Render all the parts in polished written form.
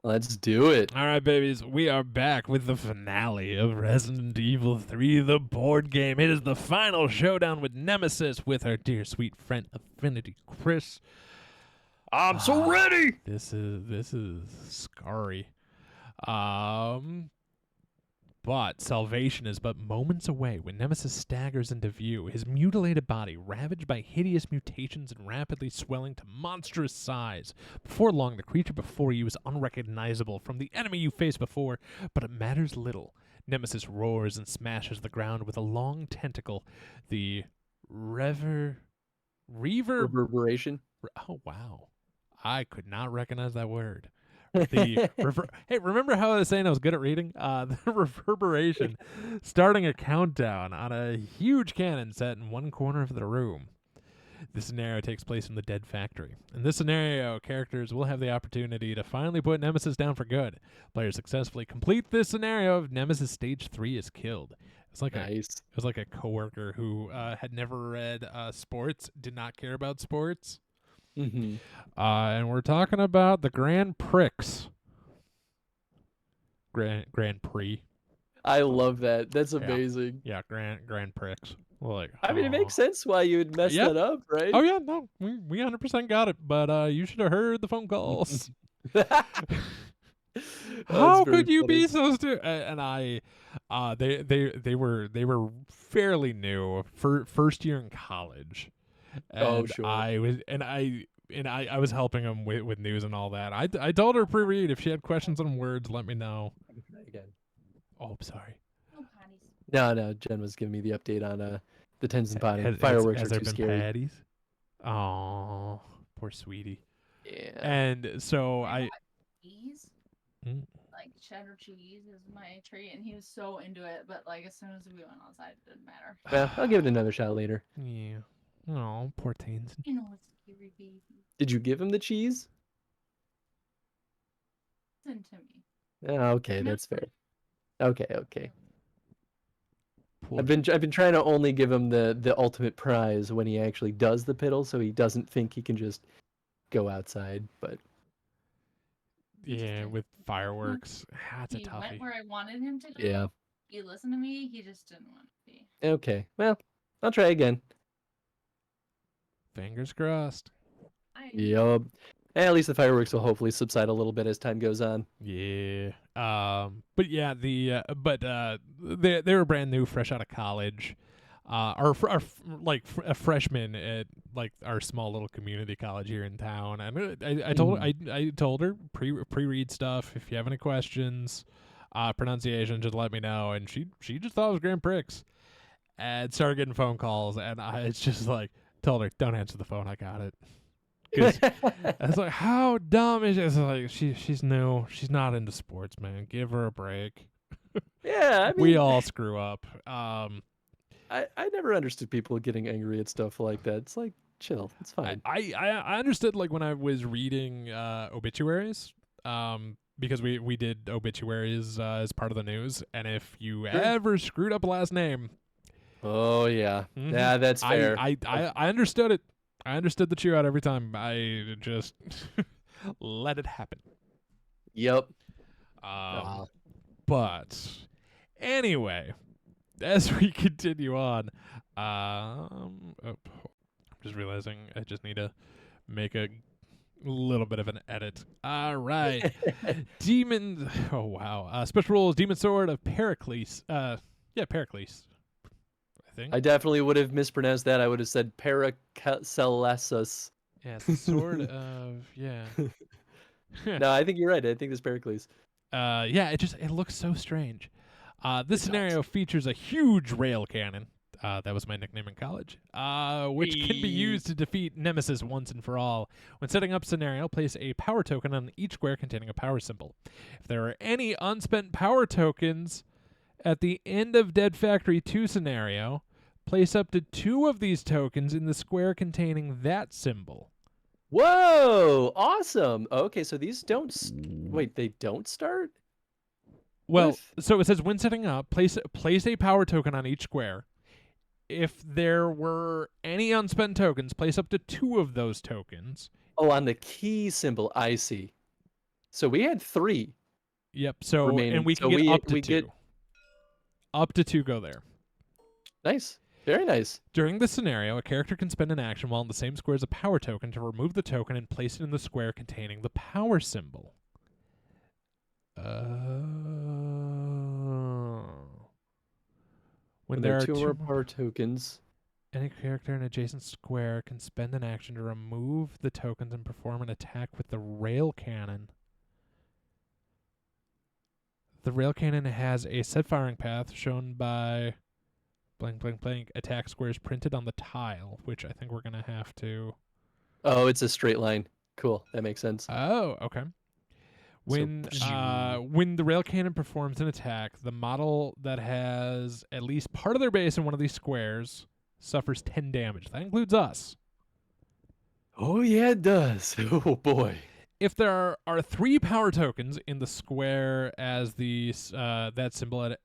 Let's do it. All right, babies, we are back with the finale of Resident Evil 3, the board game. It is the final showdown with Nemesis with our dear sweet friend Affinity Chris. I'm so ready. This is scary. But salvation is but moments away when Nemesis staggers into view, his mutilated body ravaged by hideous mutations and rapidly swelling to monstrous size. Before long, the creature before you is unrecognizable from the enemy you faced before, but it matters little. Nemesis roars and smashes the ground with a long tentacle. The Reverberation. Oh, wow. I could not recognize that word. Hey, remember how I was saying I was good at reading? The reverberation, starting a countdown on a huge cannon set in one corner of the room. This scenario takes place in the Dead Factory. In this scenario, characters will have the opportunity to finally put Nemesis down for good. Players successfully complete this scenario if Nemesis Stage 3 is killed. It was like a coworker who had never read sports, did not care about sports. Mm-hmm. And we're talking about the Grand Prix. Grand Prix. I love that. That's amazing. Yeah, Grand Prix. Like, I mean, it makes sense why you would mess that up, right? Oh yeah, no, we 100% got it. But you should have heard the phone calls. How could you be so stupid? And they were fairly new, first year in college. And sure. I was helping them with news and all that. I told her pre-read if she had questions on words, let me know. Again. Oh, I'm sorry. No. Jen was giving me the update on the tens and potty. Fireworks has are there too been scary. patties? Oh, poor sweetie. Yeah. And so cheese, like cheddar cheese, is my treat, and he was so into it. But like as soon as we went outside, it didn't matter. Well, I'll give it another shot later. Yeah. Oh, poor teens. You know what's scary, baby? Did you give him the cheese? Listen to me. Oh, okay, that's fair. Okay. Poor I've been trying to only give him the ultimate prize when he actually does the piddle, so he doesn't think he can just go outside. But yeah, with fireworks, that's a he toughie. went where I wanted him to go. Yeah. He listened to me. He just didn't want to be. Okay, well, I'll try again. Fingers crossed. Yup. At least the fireworks will hopefully subside a little bit as time goes on. Yeah. But yeah, they were brand new, fresh out of college. A freshman at like our small little community college here in town, and I told her pre-read stuff. If you have any questions, pronunciation, just let me know. And she just thought it was Grand Prix, and started getting phone calls, and it's just like told her don't answer the phone. I got it. I was like, how dumb is it? It's like she's new. She's not into sports, man. Give her a break. Yeah, I mean, we all screw up. I never understood people getting angry at stuff like that. It's like, chill. It's fine. I understood like when I was reading obituaries, because we did obituaries as part of the news, and if you ever screwed up a last name, oh yeah, yeah, that's fair. I understood it. I understood the chew out every time. I just let it happen. Yep. But anyway, as we continue on, I'm just realizing I just need to make a little bit of an edit. All right. Demon. Oh, wow. Special rules, Demon Sword of Pericles. Pericles. I definitely would have mispronounced that. I would have said Paracelsus. Yeah, sort of. Yeah. No, I think you're right. I think it's Pericles. Yeah, it looks so strange. This scenario features a huge rail cannon. That was my nickname in college. Which can be used to defeat Nemesis once and for all. When setting up scenario, place a power token on each square containing a power symbol. If there are any unspent power tokens at the end of Dead Factory 2 scenario, place up to 2 of these tokens in the square containing that symbol. Whoa! Awesome. Okay, so these don't. Wait, they don't start. Well, so it says when setting up, place a power token on each square. If there were any unspent tokens, place up to 2 of those tokens. Oh, on the key symbol. I see. So we had 3 Yep. So remaining. and we So can get up to we 2. get Up to 2 go there. nice, very nice. During this scenario, a character can spend an action while in the same square as a power token to remove the token and place it in the square containing the power symbol. When there are 2 two more more power tokens. any character in an adjacent square can spend an action to remove the tokens and perform an attack with the rail cannon. The rail cannon has a set firing path shown by blank blank blank attack squares printed on the tile, which I think we're gonna have to. Oh, it's a straight line. Cool, that makes sense. Oh, okay. When the rail cannon performs an attack, the model that has at least part of their base in one of these squares suffers 10 damage. That includes us. Oh yeah, it does. Oh boy. If there are 3 power tokens in the square as the that symbol at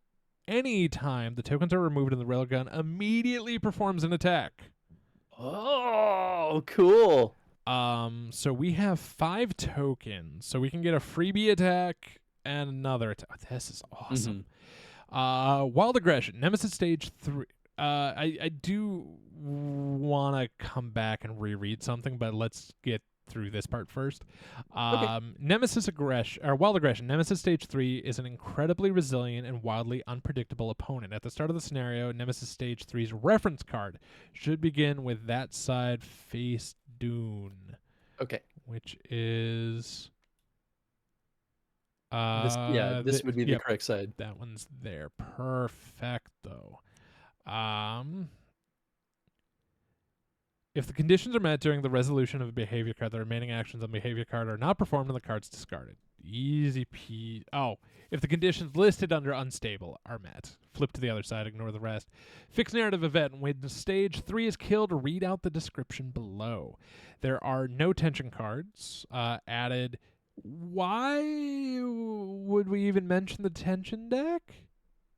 any time, the tokens are removed and the railgun immediately performs an attack. Oh, cool. So we have 5 tokens, so we can get a freebie attack and another attack. This is awesome. Wild Aggression, Nemesis Stage 3. I do want to come back and reread something, but let's get through this part first. Nemesis Aggression, or Wild Aggression, Nemesis Stage 3 is an incredibly resilient and wildly unpredictable opponent. At the start of the scenario, Nemesis Stage 3's reference card should begin with that side face Dune. Okay. Which is this would be the correct side. That one's there. Perfecto. If the conditions are met during the resolution of a behavior card, the remaining actions on the behavior card are not performed and the card's discarded. Easy peasy. Oh, if the conditions listed under unstable are met, flip to the other side, ignore the rest. Fixed narrative event. When stage 3 is killed, read out the description below. There are no tension cards added. Why would we even mention the tension deck?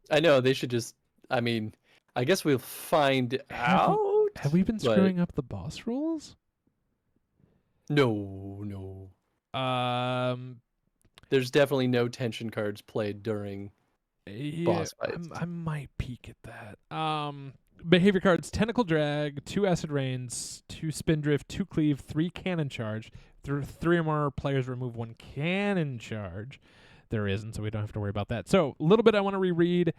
I know, they should just, I mean, I guess we'll find out. Have we been screwing up the boss rules? No. There's definitely no tension cards played during boss fights. I might peek at that. Behavior cards: Tentacle Drag, 2 Acid Rains, 2 Spindrift, 2 Cleave, 3 Cannon Charge. 3 or more players remove 1 Cannon Charge. There isn't, so we don't have to worry about that. So, a little bit I want to reread.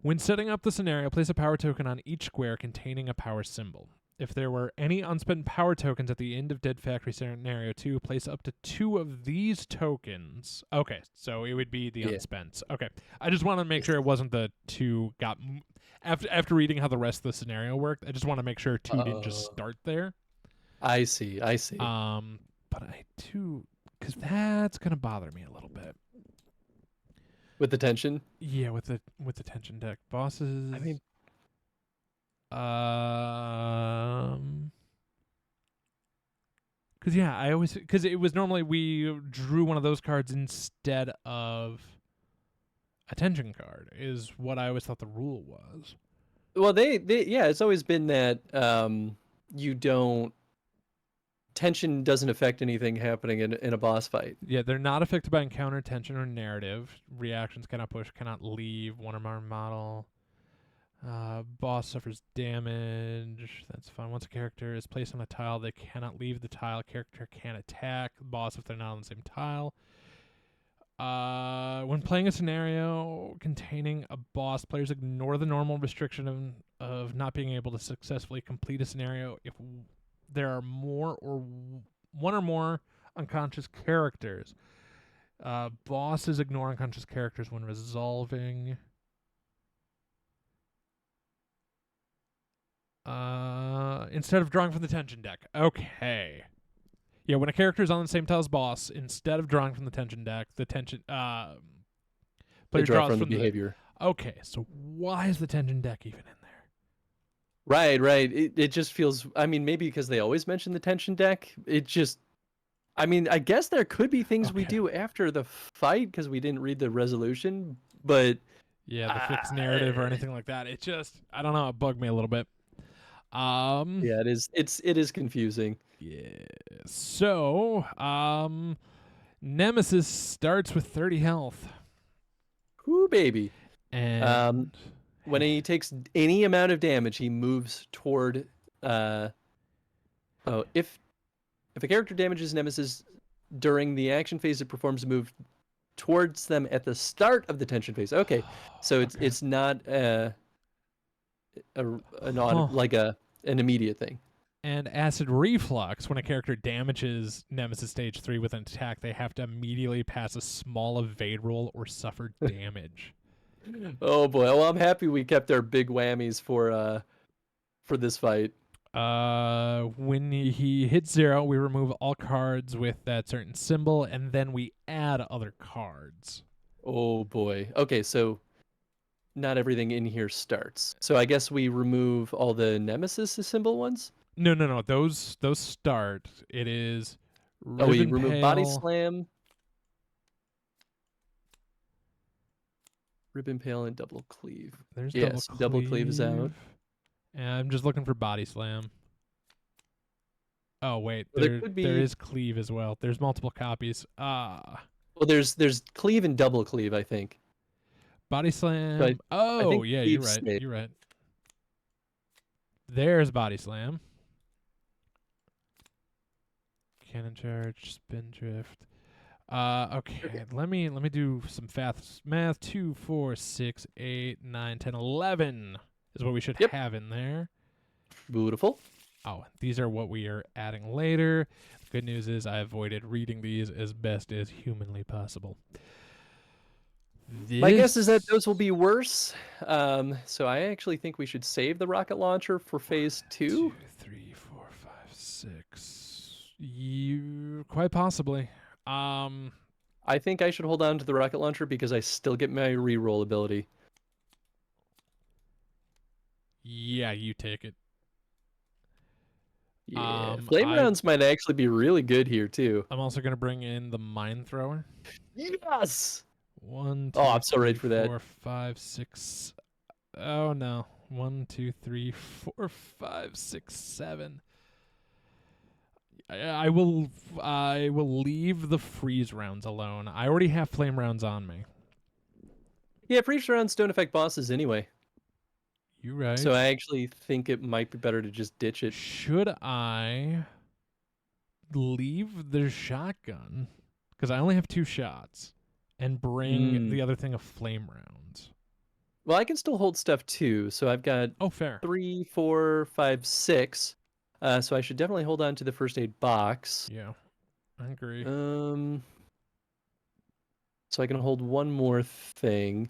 When setting up the scenario, place a power token on each square containing a power symbol. If there were any unspent power tokens at the end of Dead Factory Scenario 2, place up to 2 of these tokens. Okay, so it would be the unspent. Okay, I just want to make sure it wasn't the 2 got... After reading how the rest of the scenario worked, I just want to make sure 2 didn't just start there. I see. But I do... Because that's going to bother me a little bit. With the tension? Yeah, with the tension deck. Bosses... I mean... Because it was normally we drew one of those cards instead of a tension card is what I always thought the rule was. Well, it's always been that tension doesn't affect anything happening in a boss fight. Yeah, they're not affected by encounter, tension, or narrative. Reactions cannot push, cannot leave, one or more model. Boss suffers damage. That's fine. Once a character is placed on a tile, they cannot leave the tile. Character can attack the boss if they're not on the same tile. When playing a scenario containing a boss, players ignore the normal restriction of not being able to successfully complete a scenario if there are one or more unconscious characters. Bosses ignore unconscious characters when resolving. Instead of drawing from the tension deck. Okay. Yeah, when a character is on the same tile as boss, instead of drawing from the tension deck, the tension player draws from the behavior. Okay, so why is the tension deck even in there? Right. It just feels, I mean, maybe because they always mention the tension deck. It just, I mean, I guess there could be things we do after the fight because we didn't read the resolution, but yeah, the fixed narrative or anything like that. It just, I don't know, it bugged me a little bit. Yeah, it is confusing. Yeah. So, Nemesis starts with 30 health. Ooh, baby. And When he takes any amount of damage, he moves toward. If a character damages Nemesis during the action phase, it performs a move towards them at the start of the tension phase. Okay, so it's not an immediate thing. And acid reflux, when a character damages Nemesis stage 3 with an attack, they have to immediately pass a small evade roll or suffer damage. Oh boy! Well, I'm happy we kept our big whammies for this fight. When he hits 0, we remove all cards with that certain symbol, and then we add other cards. Oh boy. Okay, so not everything in here starts. So I guess we remove all the Nemesis symbol ones. No. Those start. It is. Oh, we remove Body Ribbon Slam, Ribbon Pale, and Double Cleave. There's Yes, Double Cleave is out. And I'm just looking for Body Slam. Oh wait, Well, there could be- there is Cleave as well. There's multiple copies. Well, there's Cleave and Double Cleave, I think. Body Slam. But Oh think yeah, you're Cleave's right. safe. You're right. There's Body Slam. Cannon Charge, Spindrift. Okay. Let me do some fast math. 2, 4, 6, 8, 9, 10, 11 is what we should Yep. have in there. Beautiful. Oh, these are what we are adding later. The good news is I avoided reading these as best as humanly possible. My guess is that those will be worse. So I actually think we should save the rocket launcher for phase 2. 2, 3, 4, 5, 6. You quite possibly. I think I should hold on to the rocket launcher because I still get my reroll ability. Yeah, you take it. Yeah, flame rounds might actually be really good here too. I'm also gonna bring in the mine thrower. Yes. 1, 2, Oh, I'm so ready 3, for that. 4, 5, 6. Oh no. 1, 2, 3, 4, 5, 6, 7. I will leave the freeze rounds alone. I already have flame rounds on me. Yeah, freeze rounds don't affect bosses anyway. You right. So I actually think it might be better to just ditch it. Should I leave the shotgun? Because I only have 2 shots. And bring the other thing of flame rounds. Well, I can still hold stuff too. So I've got Oh, fair. 3, 4, 5, 6. So I should definitely hold on to the first aid box. Yeah, I agree. So I can hold one more thing.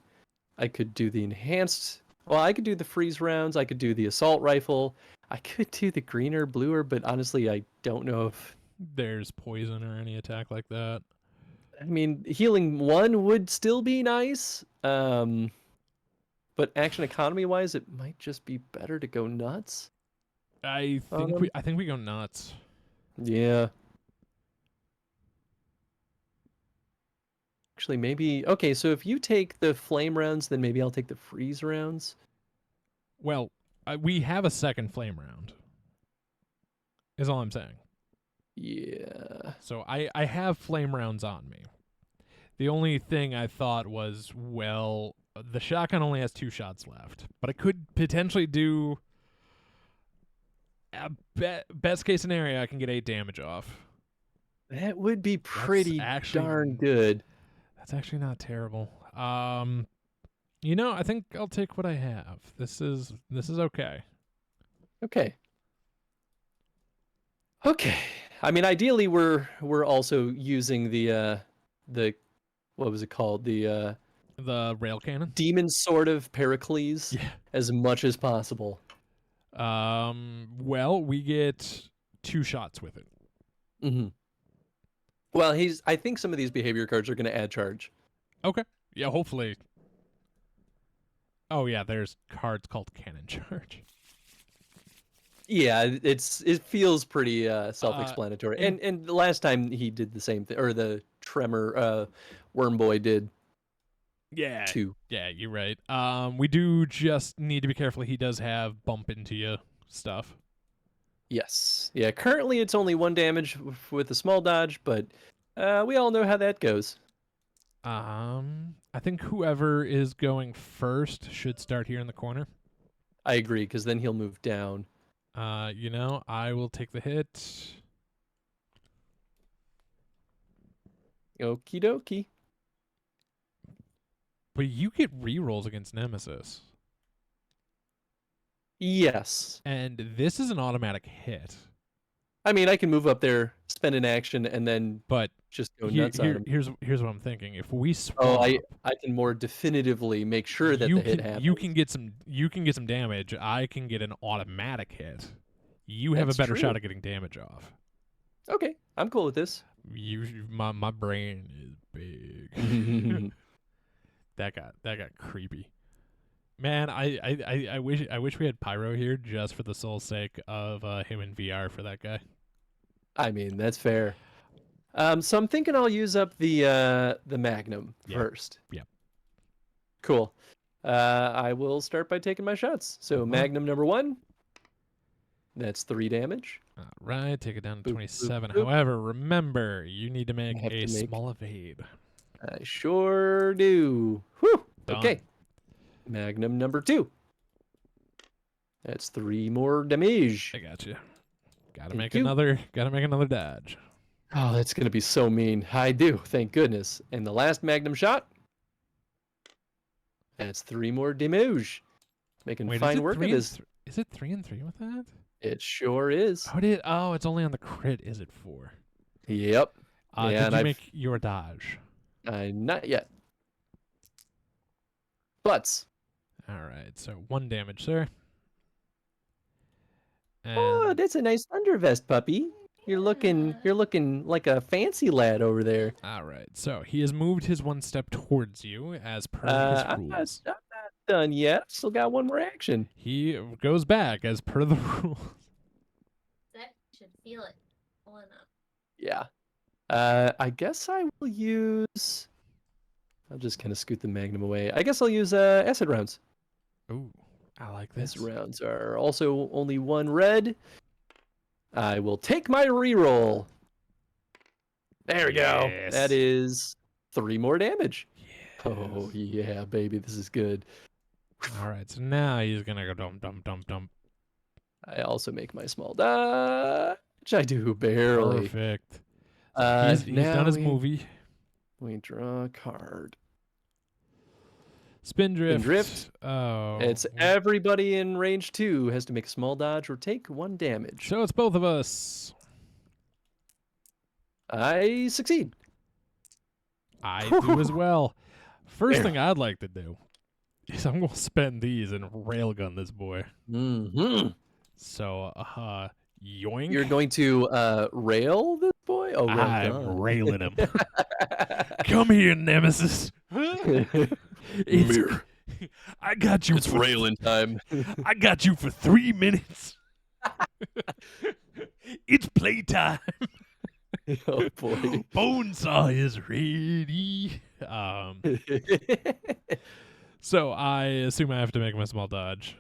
I could do the enhanced. Well, I could do the freeze rounds. I could do the assault rifle. I could do the greener, bluer, but honestly, I don't know if. There's poison or any attack like that. I mean, healing 1 would still be nice. But action economy wise, it might just be better to go nuts. I think we go nuts. Yeah. Actually, maybe. Okay, so if you take the flame rounds, then maybe I'll take the freeze rounds. Well, we have a second flame round. Is all I'm saying. Yeah. So I have flame rounds on me. The only thing I thought was, well, the shotgun only has 2 shots left, but I could potentially do a best case scenario. I can get 8 damage off. That would be pretty actually- darn good. That's actually not terrible. I think I'll take what I have. This is okay. Okay. Okay. I mean, ideally, we're also using the what was it called? The rail cannon. demon sword of Pericles Yeah. as much as possible. Well, we get 2 shots with it. Mm-hmm. Well, I think some of these behavior cards are going to add charge. Okay. Yeah, hopefully. Oh yeah, there's cards called Cannon Charge. Yeah, it feels pretty self-explanatory. and- And the last time he did the same thing, or the Tremor Worm Boy did Yeah. too. Yeah, you're right. We do just need to be careful. He does have bump into you stuff. Yes. Yeah, currently it's only 1 damage with a small dodge, but We all know how that goes. I think whoever is going first should start here in the corner. I agree, because then he'll move down. I will take the hit. Okie dokie. But you get rerolls against Nemesis. Yes. And this is an automatic hit. I mean, I can move up there, spend an action, and then But just go nuts on him. here's what I'm thinking. If we swap, Oh, I can more definitively make sure that the hit happens. you can get some damage. I can get an automatic hit. You have That's a better true. shot at getting damage off. Okay, I'm cool with this. My brain is big. That got creepy. Man, I wish we had Pyro here just for the sole sake of him in VR for that guy. I mean, that's fair. So I'm thinking I'll use up the Magnum first. Yep. Cool. I will start by taking my shots. So Magnum number 1. That's 3 damage. All right, take it down to Boop, 27. boop, boop. However, remember, you need to make have a to make- small evade. I sure do. Whew. Done. Okay. Magnum number 2. That's 3 more damage. I got you. Gotta Thank make you. another dodge. Oh, that's gonna be so mean. I do, thank goodness. And the last Magnum shot. That's 3 more damage. Making Wait, fine work of this. Is it 3 and 3 with that? It sure is. Oh, it's only on the crit. Is it 4? Yep. Yeah, Did and you I've- make your dodge? Not yet. But All right, so 1 damage, sir. oh, And that's a nice thunder vest, puppy. You're looking like a fancy lad over there. all right, so he has moved his 1 step towards you as per his I'm rules. not done yet. Still got 1 more action. He goes back as per the rules. That should feel it. Pulling up. Yeah. I guess I will use. I'll just kind of scoot the Magnum away. I guess I'll use acid rounds. Ooh, I like this. Acid rounds are also only 1 red. I will take my reroll. There we go. Yes. That is 3 more damage. Yes. Oh yeah, baby, this is good. All right, so now he's gonna go dump, dump, dump, dump. I also make my small dodge. I do barely. Perfect. He's Now done his we- movie. We draw a card. Spin drift. drift. Oh. It's everybody in range 2 has to make a small dodge or take 1 damage. So it's both of us. I succeed. I do as well. First There. thing I'd like to do is I'm gonna spend these and railgun this boy. Mm-hmm. So yoink. You're going to rail this boy? Oh, well I'm done. railing him. Come here, Nemesis. It's- I got you. It's for, railing time. I got you for 3 minutes. It's playtime. Oh boy. Bonesaw is ready. So I assume I have to make my small dodge.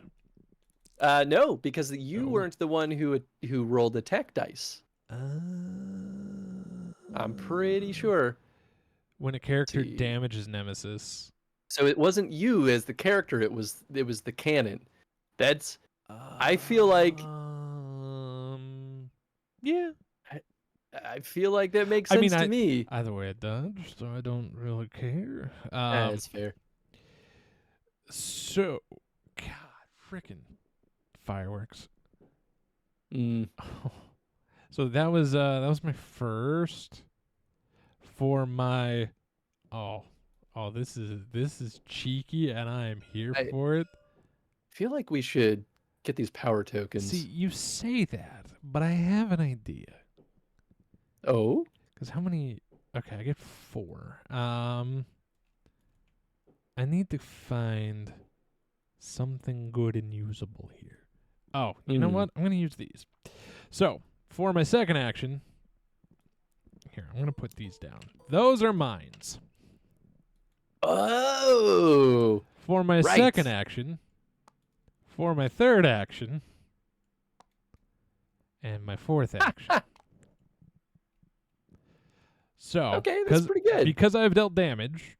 No, because you Oh. weren't the one who rolled attack dice. I'm I'm pretty sure. When a character See. damages Nemesis. So it wasn't you as the character. It was the canon. That's. I feel like- Yeah. I feel like that makes I sense mean, to me. Either way, it does, so I don't really care. That's fair. So, God, freaking fireworks. Mm. So that was my first for my this is cheeky and I am here for it. I feel like we should get these power tokens. See, you say that, but I have an idea. Oh, Cuz how many? Okay, I get 4. I need to find something good and usable here. Oh, you know Hmm. what? I'm going to use these. So, for my second action, here, I'm going to put these down. Those are mines. oh, For my Right. second action, for my third action, and my fourth action. So, Okay, that's pretty good. because I've dealt damage,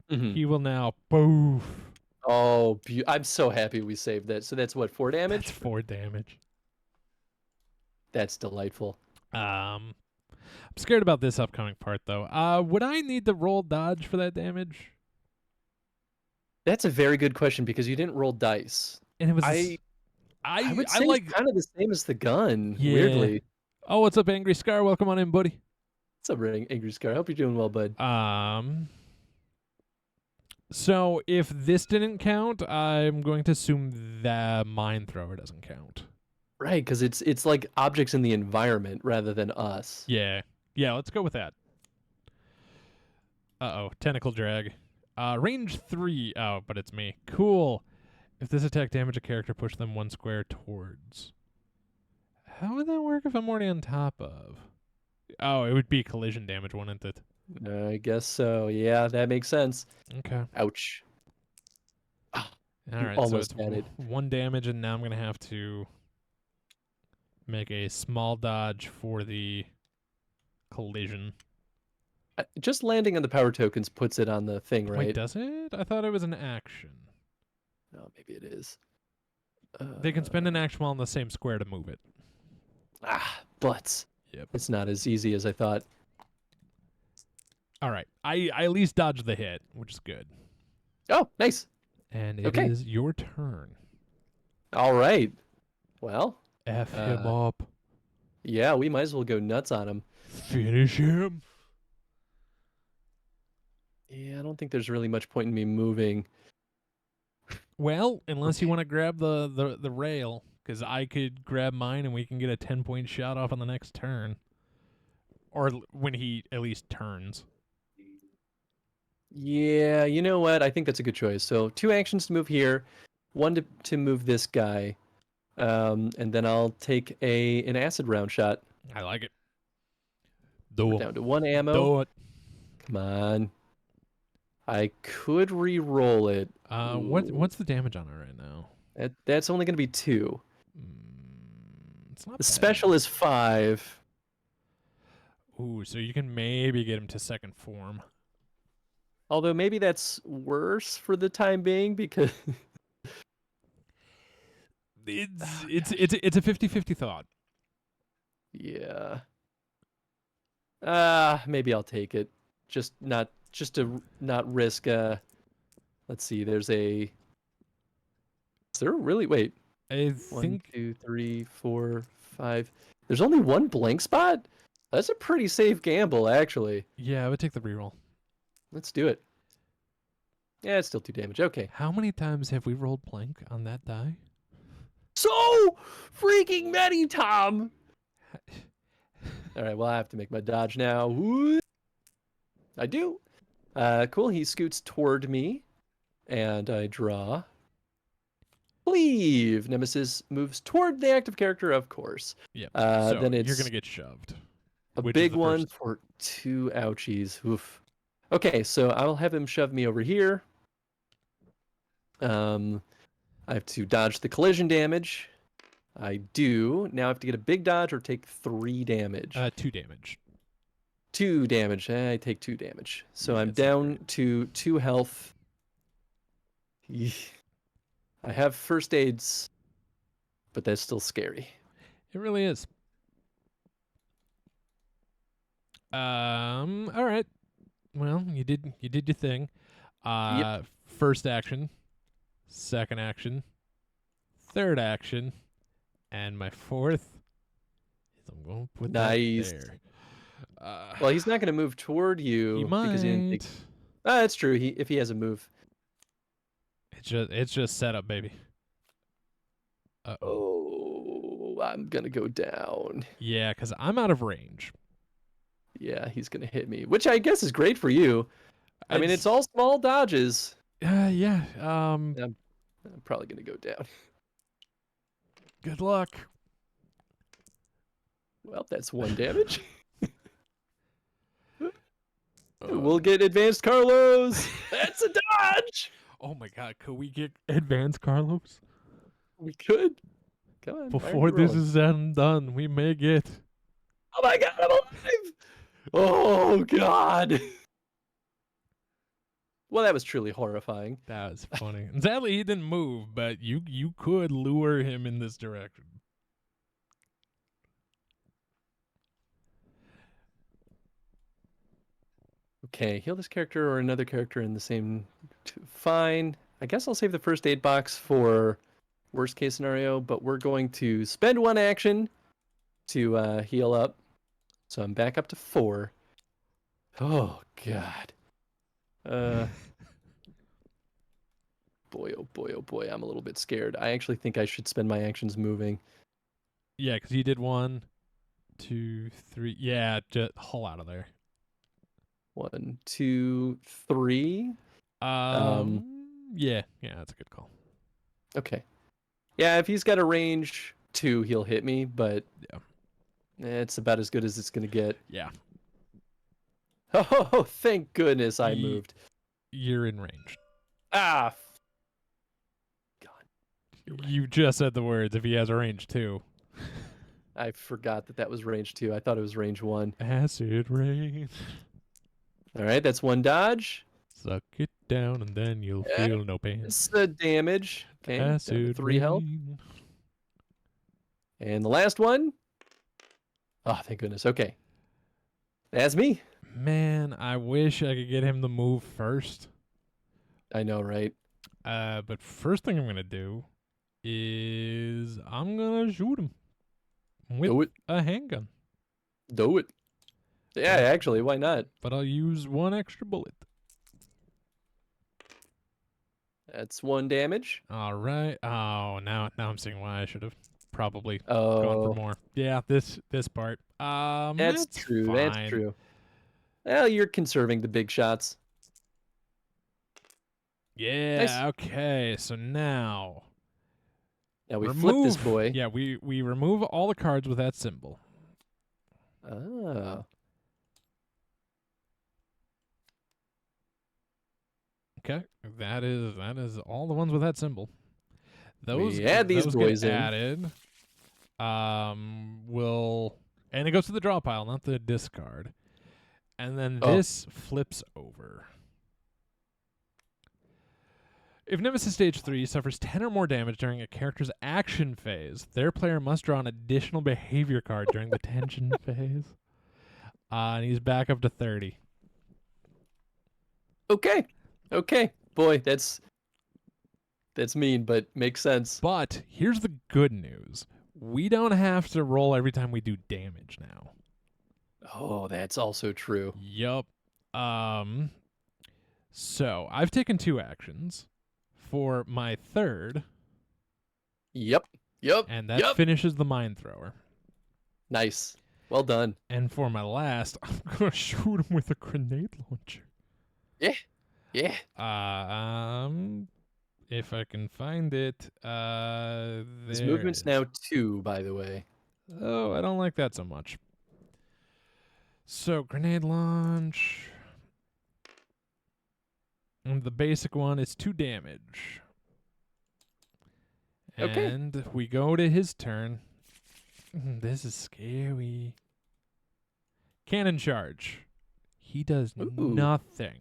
Mhm. he will now poof. Oh, I'm so happy we saved that. So that's what, 4 damage? That's 4 damage. That's delightful. I'm scared about this upcoming part though. Would I need to roll dodge for that damage? That's a very good question because you didn't roll dice. And it was I would say like it's kind of the same as the gun, Yeah. weirdly. Oh, what's up, Angry Scar? Welcome on in, buddy. What's up, Angry Scar? I hope you're doing well, bud. So if this didn't count, I'm going to assume that Mind Thrower doesn't count. Right, because it's like objects in the environment rather than us. Yeah. Yeah, let's go with that. Uh-oh, Tentacle Drag. Range 3. Oh, but it's me. Cool. If this attack damage a character, push them 1 square towards. How would that work if I'm already on top of? Oh, it would be collision damage, wouldn't it? I guess so. Yeah, that makes sense. Okay. Ouch. All You right, almost so had it's it. 1 damage, and now I'm going to have to make a small dodge for the collision. Just landing on the power tokens puts it on the thing, right? Wait, does it? I thought it was an action. No, maybe it is. They can spend an action while in the same square to move it. But Yep. it's not as easy as I thought. All right. I at least dodged the hit, which is good. Oh, nice. And it Okay. is your turn. All right. Well, F him up. yeah, we might as well go nuts on him. Finish him. Yeah, I don't think there's really much point in me moving. Well, unless you want to grab the rail, because I could grab mine and we can get a 10-point shot off on the next turn. Or when he at least turns. Yeah, you know what? I think that's a good choice. So 2 actions to move here, 1 to move this guy, and then I'll take an acid round shot. I like it. We're Do down to 1 ammo. Do it. Come on. I could re-roll it. What's the damage on it right now? That's only going to be 2. It's not The bad. special is 5. Ooh, so you can maybe get him to second form. Although maybe that's worse for the time being because It's a 50-50 thought. yeah. Maybe I'll take it. Just to not risk let's see, is there really wait. I 1, think 2, 3, 4, 5. There's only 1 blank spot? That's a pretty safe gamble, actually. yeah, I would take the reroll. Let's do it. Yeah, it's still 2 damage. Okay. How many times have we rolled blank on that die? So freaking many, Tom! All right, well, I have to make my dodge now. Woo! I do. Cool. He scoots toward me, and I draw. Cleave. Nemesis moves toward the active character, of course. Yep. So So then you're it's gonna get shoved. a which is big the one first- for 2 ouchies. Oof. Okay, so I'll have him shove me over here. I have to dodge the collision damage. I do. Now I have to get a big dodge or take 3 damage. 2 damage. 2 damage. I take 2 damage. So Yeah, I'm that's not down great. to 2 health. I have first aids, but that's still scary. It really is. All right. Well, you did your thing. First action, second action, third action, and my fourth is I'm going to put Nice. that there. Well, he's not going to move toward you he might. because he didn't take. That's true. If he has a move. It's just setup, baby. Oh, I'm gonna go down. Yeah, because I'm out of range. Yeah, he's gonna hit me, which I guess is great for you. I mean, it's all small dodges. Yeah. I'm probably gonna go down. Good luck. Well, that's 1 damage. We'll get advanced Carlos. That's a dodge. Oh my God! Could we get advanced Carlos We could. Come on. why are before you this rolling? is said and done? We may get. Oh my God, I'm alive. Oh God. Well, that was truly horrifying. That was funny. And sadly, he didn't move, but you could lure him in this direction. Okay, heal this character or another character in the same. Fine. I guess I'll save the first aid box for worst case scenario, but we're going to spend one action to heal up. So I'm back up to 4. Oh God. Boy, oh boy, oh boy, I'm a little bit scared. I actually think I should spend my actions moving. Yeah, because you did 1, 2, 3. Yeah, just haul out of there. 1, 2, 3. Yeah, that's a good call. Okay. Yeah, if he's got a range 2, he'll hit me, but Yeah. it's about as good as it's gonna get. Yeah, Oh, thank goodness I Ye- moved. you're in range. Ah. God. You're right. You just said the words. If he has a range 2. I forgot that was range 2. I thought it was range 1. Acid rain. All right, that's 1 dodge. Suck it down and then you'll Yeah, feel no pain. It's the damage. Okay, down to Acid 3 health. rain. And the last one. Oh, thank goodness. Okay. That's me. Man, I wish I could get him to move first. I know, right? But first thing I'm gonna do is I'm gonna shoot him with Do it. a handgun. Do it. Yeah, actually, why not? But I'll use 1 extra bullet. That's 1 damage. All right. Oh, now I'm seeing why I should have probably gone for Oh, more. Yeah, this part. that's true. fine. That's true. Well, you're conserving the big shots. Yeah. Okay. So now Now we flip this remove- boy. Yeah, we remove all the cards with that symbol. Oh. Okay, that is all the ones with that symbol. Those add these those boys get in. added. And it goes to the draw pile, not the discard. And then Oh. this flips over. If Nemesis Stage 3 suffers 10 or more damage during a character's action phase, their player must draw an additional behavior card during the tension phase. And he's back up to 30. Okay. Okay. Boy, that's mean, but makes sense. But here's the good news. We don't have to roll every time we do damage now. Oh, that's also true. Yup. So I've taken 2 actions. For my third, Yep. Yep. and that Yep. finishes the mine thrower. Nice. Well done. And for my last, I'm gonna shoot him with a grenade launcher. Yeah. If I can find it, His there movement's it is. now 2, by the way. Oh, I don't like that so much. So grenade launch. And the basic one is 2 damage. Okay. And we go to his turn. This is scary. Cannon charge. He does Ooh. nothing.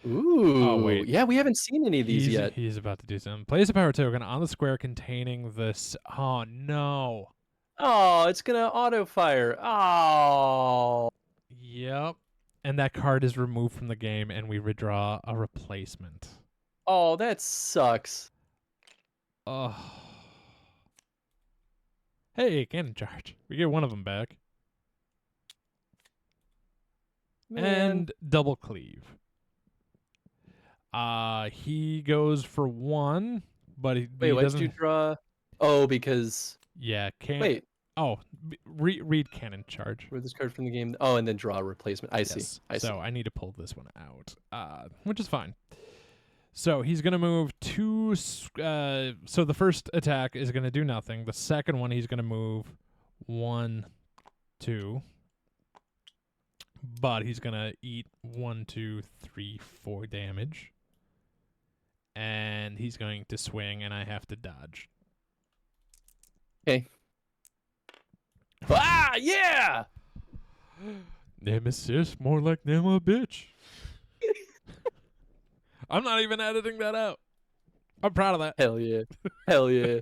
Ooh. wait. Yeah, we haven't seen any of these yet. He's about to do something. Place a power token on the square containing this. Oh, no. Oh, it's gonna auto fire. Oh. Yep. And that card is removed from the game, and we redraw a replacement. Oh, that sucks. Oh. Hey, cannon charge. We get one of them back. Man. And double cleave. He goes for 1, but he Wait, why did doesn't. you draw? Oh, because Yeah, can't. wait, Oh, read cannon charge. where's this card from the game? Oh, and then draw a replacement. I see. Yes. I see. So I need to pull this one out, which is fine. So he's gonna move 2. So the first attack is gonna do nothing. The second one he's gonna move 1, 2. But he's gonna eat 1, 2, 3, 4 damage. And he's going to swing, and I have to dodge. Ah, yeah. Nemesis, more like Nema bitch. I'm not even editing that out. I'm proud of that. Hell yeah. Hell yeah.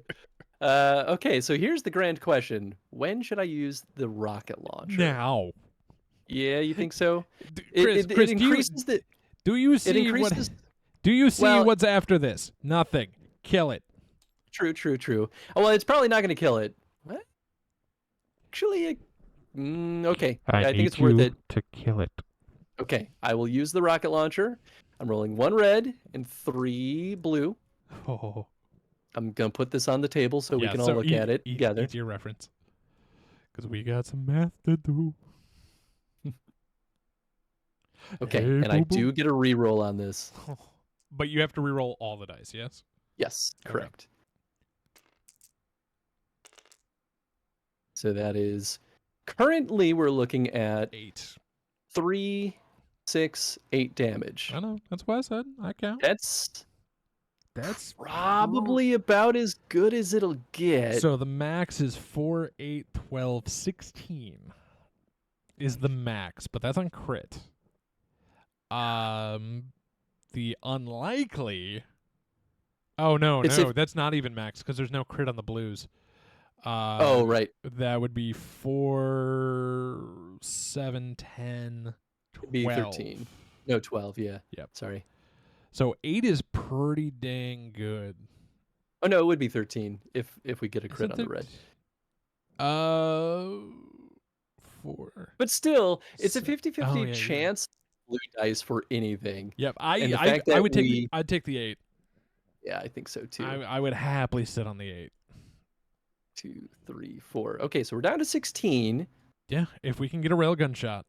Okay, so here's the grand question. When should I use the rocket launcher? Now, Yeah, you think so? Chris, It Chris, increases the do you it see what? increases Do you see Well- what's after this? Nothing. Kill it. True. Oh, well, it's probably not going to kill it. What? Actually, okay. I think it's worth it. to kill it. Okay, I will use the rocket launcher. I'm rolling 1 red and 3 blue. Oh, I'm gonna put this on the table so we yeah, can all so look at it together. Eat your reference, because we got some math to do. Okay, Hey, and I boo-boo. do get a reroll on this. But you have to reroll all the dice. Yes. Yes, Okay. correct. So that is currently we're looking at 8. 3, 6, 8 damage. I know. That's why I said I count. That's That's probably about as good as it'll get. So the max is 4, 8, 12, 16 is the max, but that's on crit. The unlikely. Oh no, It's no, if- that's not even max because there's no crit on the blues. Oh, right. That would be 4, 7, 10, 12. It'd be 13. No, 12, yeah. Yep. Sorry. So 8 is pretty dang good. Oh no, it would be 13 if we get a crit on Isn't the red. it? 4. But still, it's a So- 50-50 oh, yeah, yeah. chance blue dice for anything. Yep, And the I fact that would take we- I'd take the 8. Yeah, I think so too. I would happily sit on the 8. 2, 3, 4. Okay, so we're down to 16. Yeah, if we can get a railgun shot.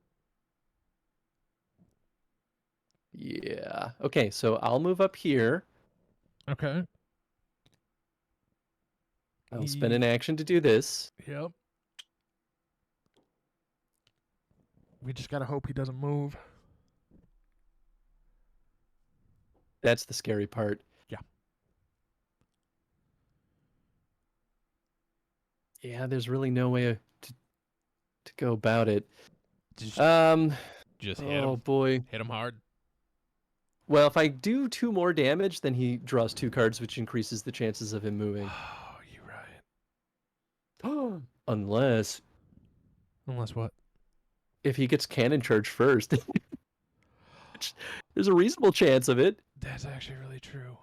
Yeah. Okay, so I'll move up here. Okay. I'll spend an action to do this. Yep. We just gotta hope he doesn't move. That's the scary part. Yeah. Yeah, there's really no way to go about it. Just, Um, just hit oh him. boy. Hit him hard. Well, if I do 2 more damage, then he draws 2 cards, which increases the chances of him moving. Oh, you're right. Unless Unless what? if he gets cannon charge first. Which, there's a reasonable chance of it. That's actually really true.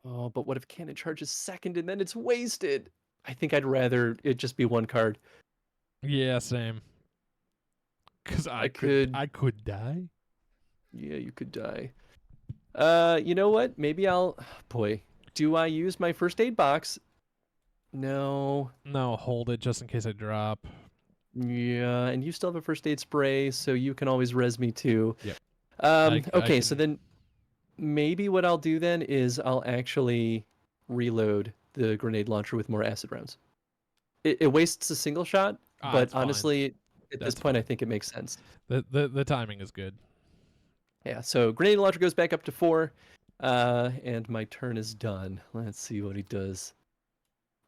Oh, but what if cannon charge is second and then it's wasted? I think I'd rather it just be 1 card. Yeah, same. Cause I could- could die. Yeah, you could die. You know what? Maybe I'll. Boy, do I use my first aid box? No. No, hold it just in case I drop. Yeah, and you still have a first aid spray, so you can always res me too. Yep. Okay, I so can- then maybe what I'll do then is I'll actually reload the grenade launcher with more acid rounds. It wastes a single shot, Ah, but it's fine. honestly, at this That's point, I think it makes sense. The timing is good. Yeah, so grenade launcher goes back up to 4, and my turn is done. Let's see what he does.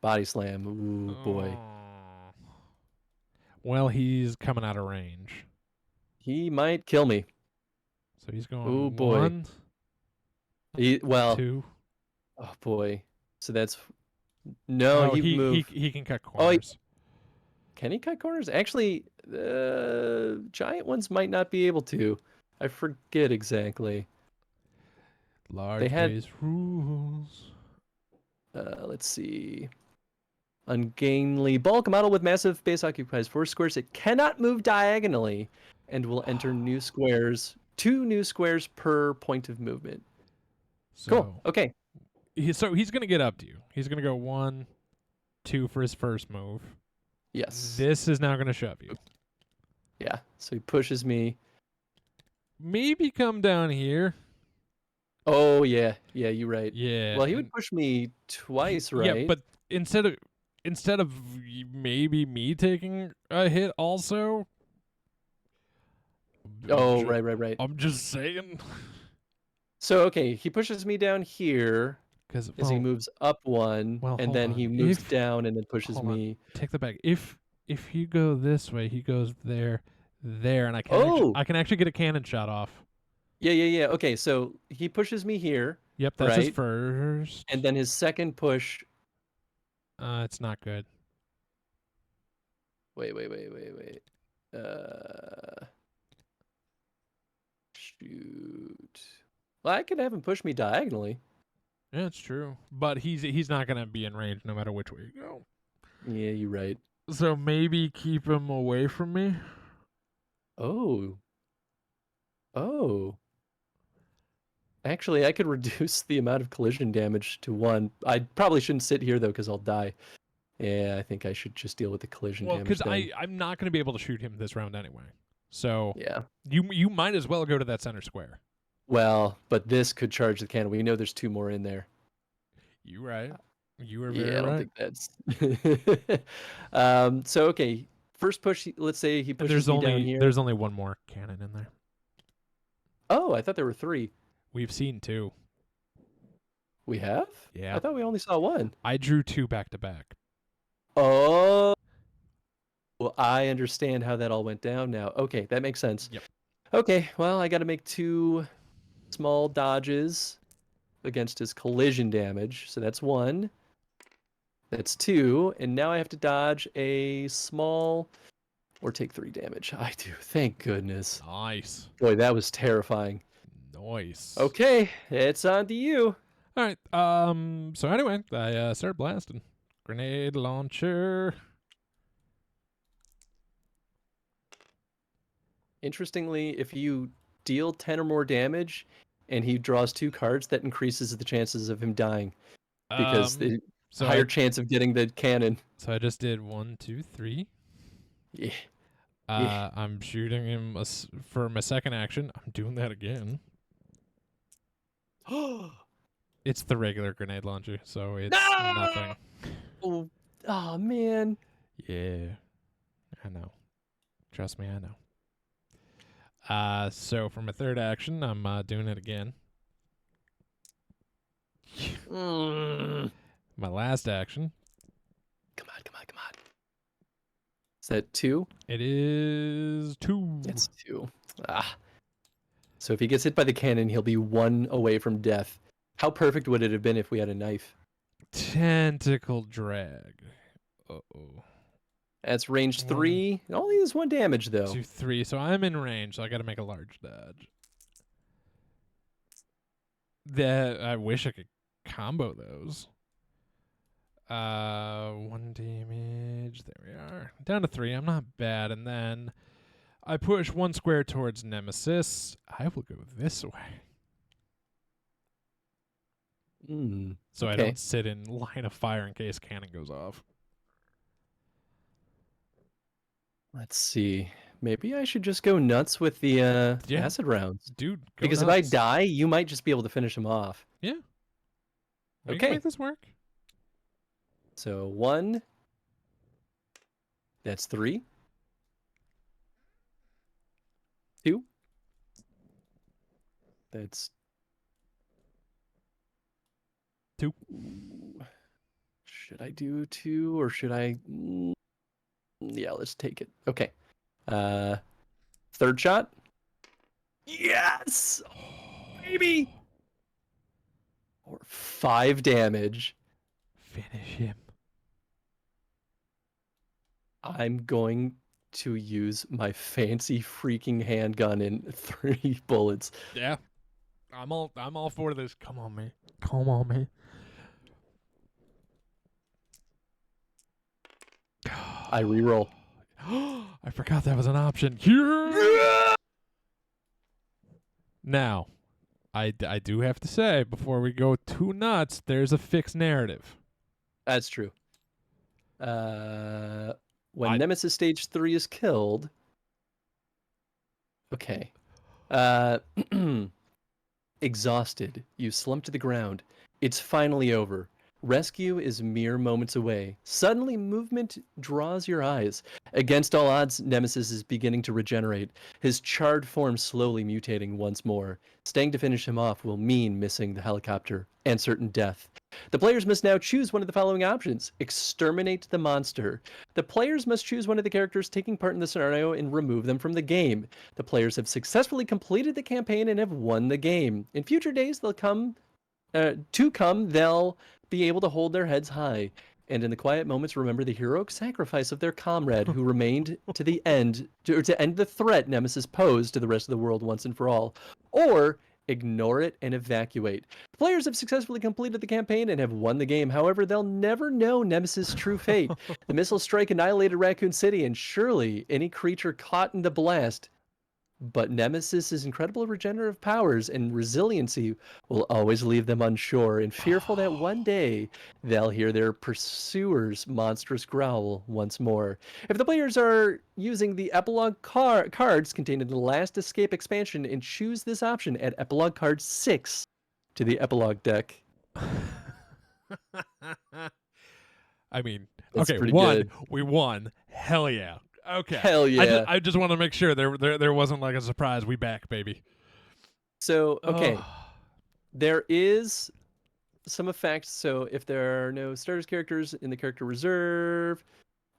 Body slam. Ooh, boy. Oh. Well, he's coming out of range. He might kill me. So he's going Ooh, boy. 1, Well, 2. oh boy. So that's no. Oh, he moved. he can cut Oh, he- corners. Can he cut corners? Actually, giant ones might not be able to. I forget exactly. Large had- base rules. Let's see. Ungainly bulk. A model with massive base occupies 4 squares. It cannot move diagonally and will enter new squares. 2 new squares per point of movement. Cool. Okay. So he's gonna get up to you. He's gonna go 1, 2 for his first move. Yes. This is now gonna shove you. Yeah. So he pushes me. Maybe come down here. Oh yeah. Yeah, you're right. Yeah. Well, he would and- push me twice, right? Yeah, but instead of maybe me taking a hit also. Oh, I'm ju- right. I'm just saying. So okay, he pushes me down here Because as he moves up 1, well, and hold then on. he moves If- down and then pushes hold on. me. take that back. If if you go this way, he goes there, and Oh! I can actually get a cannon shot off. Yeah. Okay, so he pushes me here, Yep, that's his right? first. And then his second push. It's not good. Wait. Shoot. Well, I could have him push me diagonally. Yeah, it's true. But he's not gonna be in range no matter which way you go. Yeah, you're right. So maybe keep him away from me. Oh. Actually, I could reduce the amount of collision damage to 1. I probably shouldn't sit here though, because I'll die. Yeah, I think I should just deal with the collision Well, damage. because I'm not gonna be able to shoot him this round anyway. So Yeah. you might as well go to that center square. Well, but this could charge the cannon. We know there's 2 more in there. You right. You were very Yeah, I don't right. think that's. So okay, first push. Let's say he pushes me down here. There's only one more cannon in there. Oh, I thought there were 3. We've seen 2. We have? Yeah. I thought we only saw 1. I drew 2 back to back. Oh. Well, I understand how that all went down now. Okay, that makes sense. Yep. Okay, well, I got to make 2 small dodges against his collision damage. So that's 1. That's 2. And now I have to dodge a small or take 3 damage. I do. Thank goodness. Nice. Boy, that was terrifying. Nice. Okay, it's on to you. All right. So anyway, I started blasting. Grenade launcher. Interestingly, if you deal 10 or more damage and he draws 2 cards, that increases the chances of him dying because the so higher chance of getting the cannon. So I just did 1, 2, 3. Yeah. I'm shooting him for my second action. I'm doing that again. It's the regular grenade launcher, so it's nothing. Oh, man. Yeah, I know. Trust me, I know. So for my third action, I'm doing it again. My last action. Come on. Is that 2? It is 2. It's 2. So if he gets hit by the cannon, he'll be 1 away from death. How perfect would it have been if we had a knife? Tentacle drag. Uh-oh. That's range 3. It only is 1 damage, though. 2, 3. So I'm in range, so I got to make a large dodge. I wish I could combo those. 1 damage. There we are. Down to 3. I'm not bad. And then I push 1 square towards Nemesis. I will go this way. So I don't sit in line of fire in case cannon goes off. Let's see. Maybe I should just go nuts with the acid rounds. Dude, because nuts. if I die, you might just be able to finish him off. Yeah. We Okay. can make this work. So 1. That's 3. 2. That's 2. Should I do 2 or should I? Yeah, let's take it. Okay. Third shot. Yes, baby. Or 5 damage. Finish him. I'm going to use my fancy freaking handgun in 3 bullets. Yeah. I'm all for this. Come on, man. Come on, man. I reroll. I forgot that was an option. Yeah! Now, I do have to say, before we go too nuts, there's a fixed narrative. That's true. When Nemesis Stage 3 is killed... Okay. Exhausted, you slump to the ground. It's finally over. Rescue is mere moments away. Suddenly, movement draws your eyes. Against all odds, Nemesis is beginning to regenerate, his charred form slowly mutating once more. Staying to finish him off will mean missing the helicopter and certain death. The players must now choose one of the following options. Exterminate the monster. The players must choose one of the characters taking part in the scenario and remove them from the game. The players have successfully completed the campaign and have won the game. In future days, they'll be able to hold their heads high, and in the quiet moments remember the heroic sacrifice of their comrade who remained to the end to end the threat Nemesis posed to the rest of the world once and for all, or ignore it and evacuate. Players have successfully completed the campaign and have won the game. However, they'll never know Nemesis' true fate. The missile strike annihilated Raccoon City, and surely any creature caught in the blast. But Nemesis' incredible regenerative powers and resiliency will always leave them unsure and fearful that one day they'll hear their pursuer's monstrous growl once more. If the players are using the epilogue cards contained in the Last Escape expansion, and choose this option, add epilogue card 6 to the epilogue deck. I mean, That's okay, pretty one, good. we won. Hell yeah. Okay. Hell yeah. I just want to make sure there wasn't like a surprise. We back, baby. So, okay. Oh. There is some effects. So if there are no stars characters in the character reserve.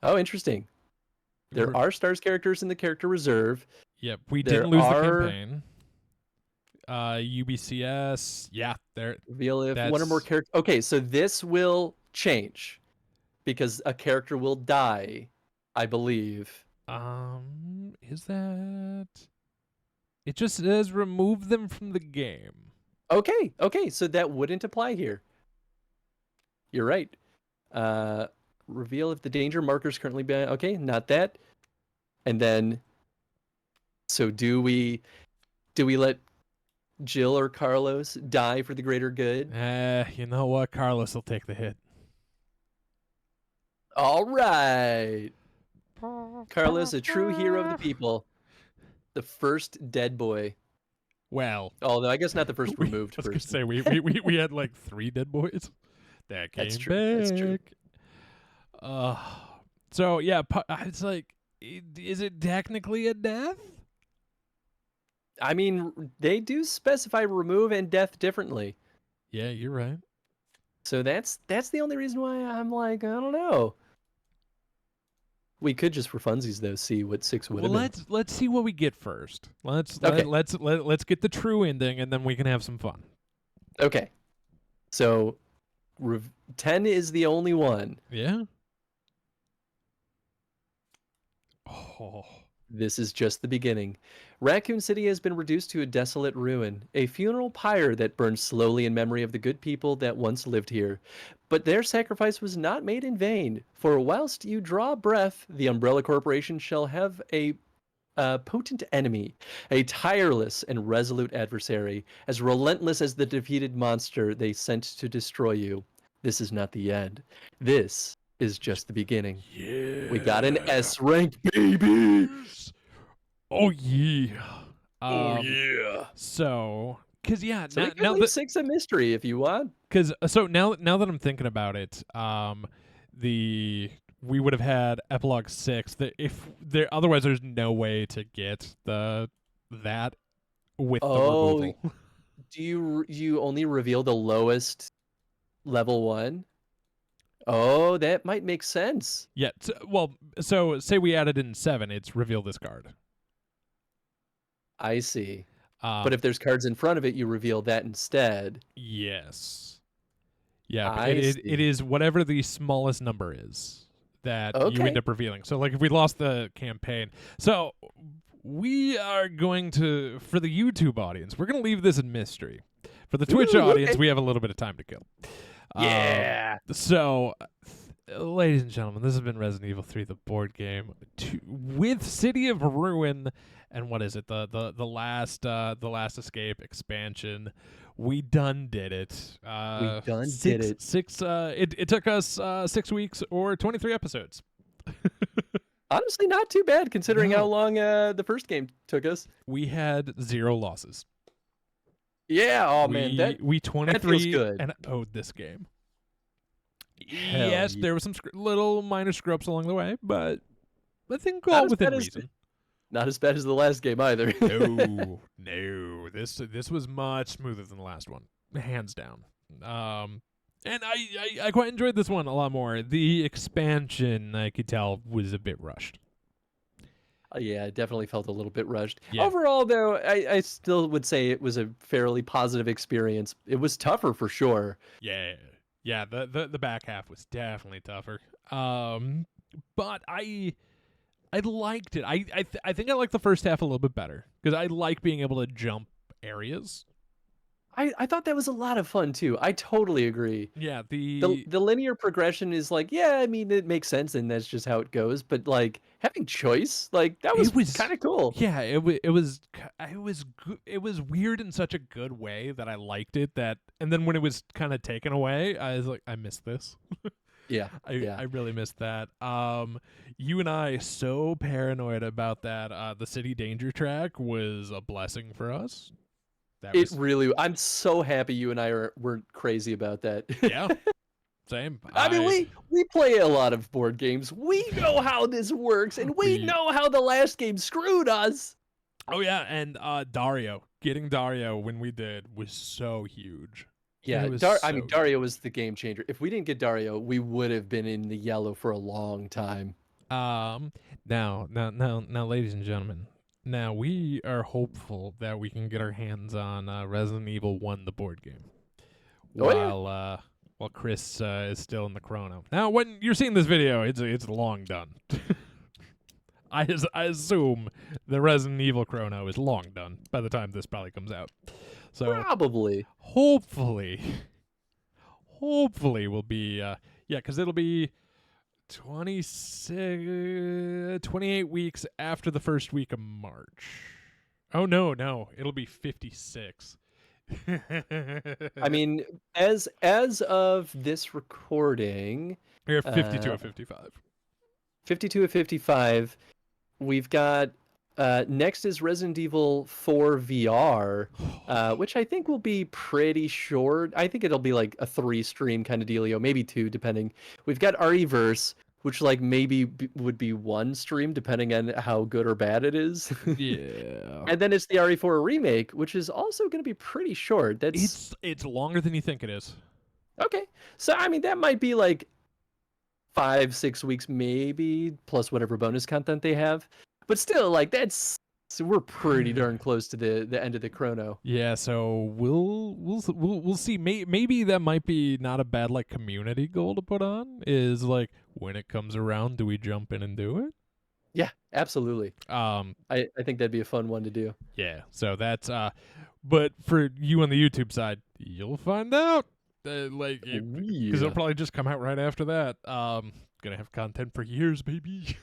Oh, interesting. There are stars characters in the character reserve. Yep, we There didn't lose the are- campaign. UBCS, yeah, there. Reveal if one or more That's- characters. Okay, so this will change because a character will die, I believe. Is that? It just says remove them from the game. Okay, so that wouldn't apply here. You're right. Reveal if the danger markers currently been. Okay, not that. And then, so do we let Jill or Carlos die for the greater good? You know what? Carlos will take the hit. All right. Carlos, a true hero of the people. The first dead boy. Well, Although I guess not the first we- removed I was gonna person. say we had like 3 dead boys that came That's true, that's true. back. So yeah, it's like, is it technically a death? I mean, they do specify remove and death differently. Yeah, you're right. So that's the only reason why I'm like, I don't know. We could just for funsies though see what 6 would Well, have been. let's see what we get first. Let's Okay. let's get the true ending, and then we can have some fun. Okay. So 10 is the only one. Yeah. Oh. This is just the beginning. Raccoon City has been reduced to a desolate ruin, a funeral pyre that burns slowly in memory of the good people that once lived here. But their sacrifice was not made in vain, for whilst you draw breath, the Umbrella Corporation shall have a potent enemy, a tireless and resolute adversary, as relentless as the defeated monster they sent to destroy you. This is not the end. This is just the beginning. Yeah. We got an S rank, baby! Oh yeah. yeah. So, cause yeah, So now, we can now leave that 6 a mystery if you want. because so now that I'm thinking about it, we would have had epilogue 6. That if there otherwise there's no way to get that with the Oh, removal. Do you only reveal the lowest level 1? Oh, that might make sense. Yeah. So say we added in 7, it's reveal this card. I see. Um, But if there's cards in front of it, you reveal that instead. yes, yeah, I it see. is whatever the smallest number is that you Okay. end up revealing. So like if we lost the campaign, so we are going to, for the YouTube audience, we're going to leave this a mystery. For the Twitch Ooh, audience, okay. we have a little bit of time to kill. So, ladies and gentlemen, this has been Resident Evil 3, the board game, with City of Ruin, and what is it? The last escape expansion. We done did it. We done did it. It took us 6 weeks or 23 episodes. Honestly, not too bad considering No. how long the first game took us. We had 0 losses. Yeah, oh man, we 23 good. and owed this game. Hell Yes, yeah. there were some little minor screw-ups along the way, but I think Not all as within bad as reason. Not as bad as the last game either. No, no. This was much smoother than the last one, hands down. And I quite enjoyed this one a lot more. The expansion, I could tell, was a bit rushed. Yeah, it definitely felt a little bit rushed. Yeah. Overall, though, I still would say it was a fairly positive experience. It was tougher for sure. Yeah. The back half was definitely tougher. But I liked it. I think I liked the first half a little bit better because I like being able to jump areas. I thought that was a lot of fun too. I totally agree. Yeah, The linear progression is like, yeah, I mean, it makes sense and that's just how it goes, but like having choice, like that was it was kind of cool. Yeah, it was it was weird in such a good way that I liked it. That and then when it was kind of taken away, I was like, I missed this. Yeah. I really missed that. You and I so paranoid about that. The city danger track was a blessing for us. That It was really, I'm so happy you and I weren't crazy about that. yeah, same. I mean, we play a lot of board games. We know how this works, and we We- know how the last game screwed us. Oh yeah, and Dario, getting Dario when we did was so huge. Yeah, It was I mean, so Dario was the game changer. If we didn't get Dario, we would have been in the yellow for a long time. Now, ladies and gentlemen, now we are hopeful that we can get our hands on Resident Evil 1, the board game, Oh, yeah. while Chris is still in the chrono. Now, when you're seeing this video, it's long done. I assume the Resident Evil chrono is long done by the time this probably comes out. So Probably. hopefully we'll be because it'll be 28 weeks after the first week of March. Oh no, it'll be 56. I mean, as of this recording, We're 52 or 55. 52 of 55, we've got next is Resident Evil 4 VR, which I think will be pretty short. I think it'll be like a 3-stream kind of dealio, maybe 2 depending. We've got RE-verse, which like maybe would be 1 stream depending on how good or bad it is. Yeah. And then it's the RE4 remake, which is also going to be pretty short. That's It's longer than you think it is. okay. So I mean that might be like 5-6 weeks maybe, plus whatever bonus content they have. But still, like we're pretty darn close to the end of the chrono. Yeah, so we'll see. Maybe that might be not a bad like community goal to put on. Is like when it comes around, do we jump in and do it? Yeah, absolutely. I think that'd be a fun one to do. Yeah. So that's but for you on the YouTube side, you'll find out. Like because it'll probably just come out right after that. Gonna have content for years, baby.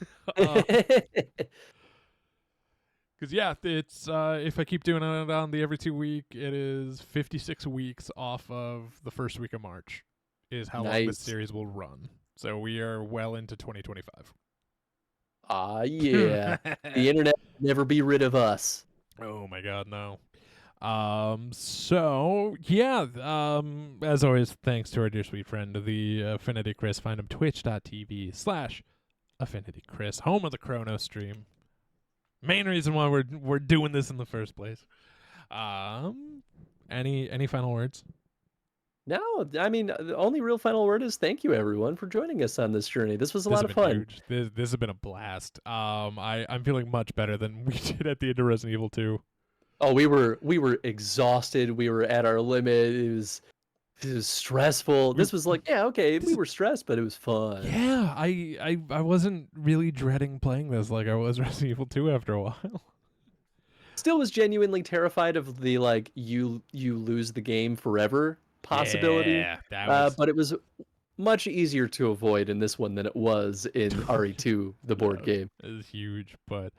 Because yeah, it's if I keep doing it on the every 2 week, it is 56 weeks off of the first week of March is how long this Nice. series will run. So we are well into 2025. Yeah. The internet will never be rid of us. Oh my God, no. So yeah, as always, thanks to our dear sweet friend, the Affinity Chris. Find him twitch.tv/Affinity Chris, home of the Chrono stream. Main reason why we're doing this in the first place. Any final words? No, I mean the only real final word is thank you everyone for joining us on this journey. This was a This lot has of been fun. huge. This has been a blast. I'm feeling much better than we did at the end of Resident Evil 2. Oh, we were exhausted. We were at our limit. It was stressful. This was like, yeah, okay, we were stressed, but it was fun. Yeah, I wasn't really dreading playing this like I was Resident Evil 2 after a while. Still was genuinely terrified of the like you lose the game forever possibility. Yeah, that was But it was much easier to avoid in this one than it was in RE2, the board game. It was huge, but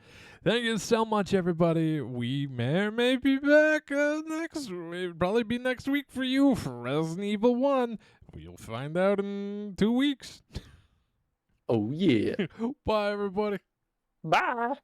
thank you so much, everybody. We may or may be back next. It'll probably be next week for you for Resident Evil 1. We'll find out in 2 weeks. Oh yeah. Bye, everybody. Bye.